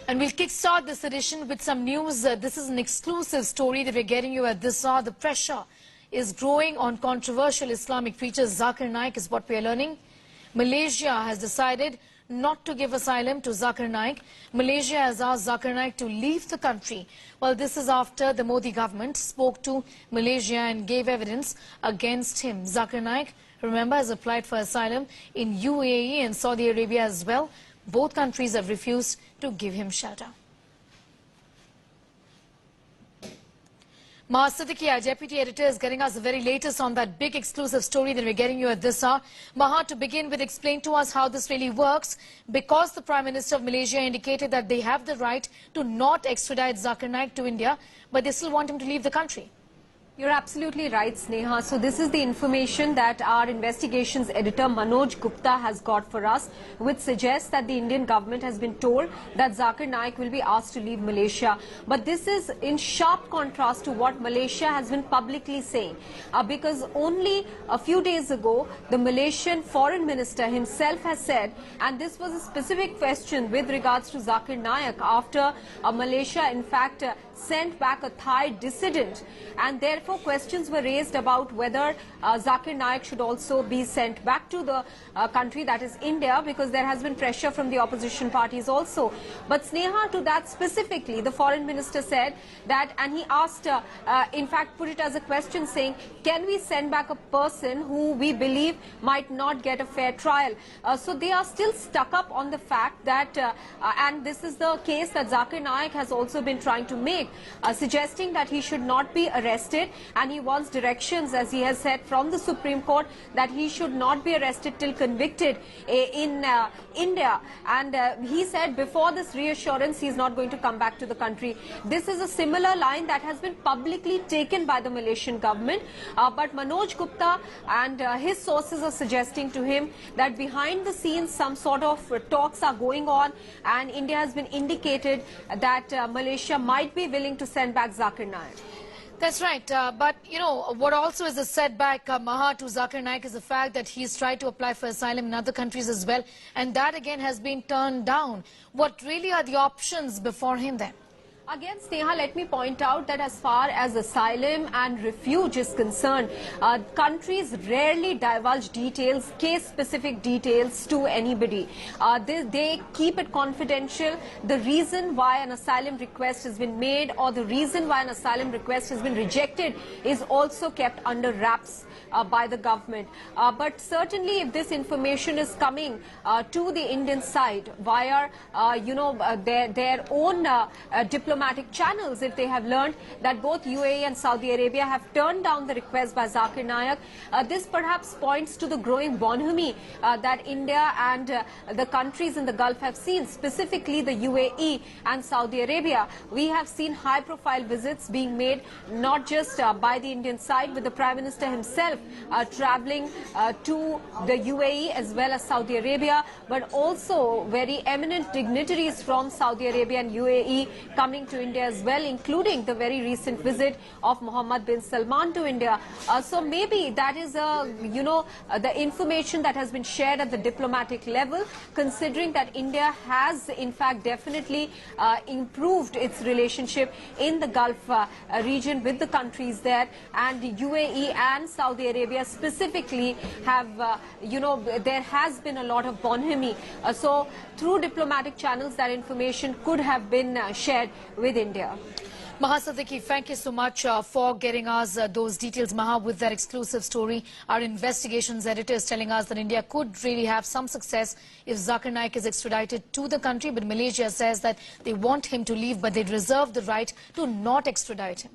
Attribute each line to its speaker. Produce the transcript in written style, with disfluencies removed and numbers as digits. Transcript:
Speaker 1: And we'll kickstart this edition with some news. This is an exclusive story that we're getting you at this hour. The pressure is growing on controversial Islamic preacher Zakir Naik is what we are learning. Malaysia has decided not to give asylum to Zakir Naik. Malaysia has asked Zakir Naik to leave the country. Well, this is after the Modi government spoke to Malaysia and gave evidence against him. Zakir Naik, remember, has applied for asylum in UAE and Saudi Arabia as well. Both countries have refused to give him shelter. Maha Siddiqui, our deputy editor, is getting us the very latest on that big exclusive story that we're getting you at this hour. Maha, to begin with, explain to us how this really works, because the Prime Minister of Malaysia indicated that they have the right to not extradite Zakir Naik to India, but they still want him to leave the country.
Speaker 2: You're absolutely right, Sneha. So this is the information that our investigations editor Manoj Gupta has got for us, which suggests that the Indian government has been told that Zakir Naik will be asked to leave Malaysia. But this is in sharp contrast to what Malaysia has been publicly saying. Because only a few days ago, the Malaysian foreign minister himself has said, and this was a specific question with regards to Zakir Naik after Malaysia in fact sent back a Thai dissident, and therefore questions were raised about whether Zakir Naik should also be sent back to the country, that is India, because there has been pressure from the opposition parties also. But Sneha, to that specifically, the foreign minister said that, and he asked, in fact put it as a question saying, can we send back a person who we believe might not get a fair trial? So they are still stuck up on the fact that, and this is the case that Zakir Naik has also been trying to make, suggesting that he should not be arrested, and he wants directions, as he has said, from the Supreme Court that he should not be arrested till convicted in India. And he said before this reassurance he is not going to come back to the country. This is a similar line that has been publicly taken by the Malaysian government, but Manoj Gupta and his sources are suggesting to him that behind the scenes some sort of talks are going on, and India has been indicated that Malaysia might be willing to send back Zakir Naik.
Speaker 1: That's right, but you know, what also is a setback, Maha, to Zakir Naik is the fact that he's tried to apply for asylum in other countries as well, and that again has been turned down. What really are the options before him then?
Speaker 2: Again, Sneha, let me point out that as far as asylum and refuge is concerned, countries rarely divulge details, case-specific details to anybody. They keep it confidential. The reason why an asylum request has been made or the reason why an asylum request has been rejected is also kept under wraps by the government. But certainly if this information is coming to the Indian side via, their own diplomatic channels, if they have learned that both UAE and Saudi Arabia have turned down the request by Zakir Naik, this perhaps points to the growing bonhomie that India and the countries in the Gulf have seen, specifically the UAE and Saudi Arabia. We have seen high-profile visits being made not just by the Indian side, but the Prime Minister himself travelling to the UAE as well as Saudi Arabia, but also very eminent dignitaries from Saudi Arabia and UAE coming to India as well, including the very recent visit of Mohammed bin Salman to India. So maybe that is the information that has been shared at the diplomatic level, considering that India has in fact definitely improved its relationship in the Gulf region with the countries there, and the UAE and Saudi Arabia specifically have, there has been a lot of bonhomie. So through diplomatic channels that information could have been shared with India.
Speaker 1: Maha Siddiqui, thank you so much for getting us those details, Maha, with that exclusive story. Our investigations editor is telling us that India could really have some success if Zakir Naik is extradited to the country, but Malaysia says that they want him to leave, but they reserve the right to not extradite him.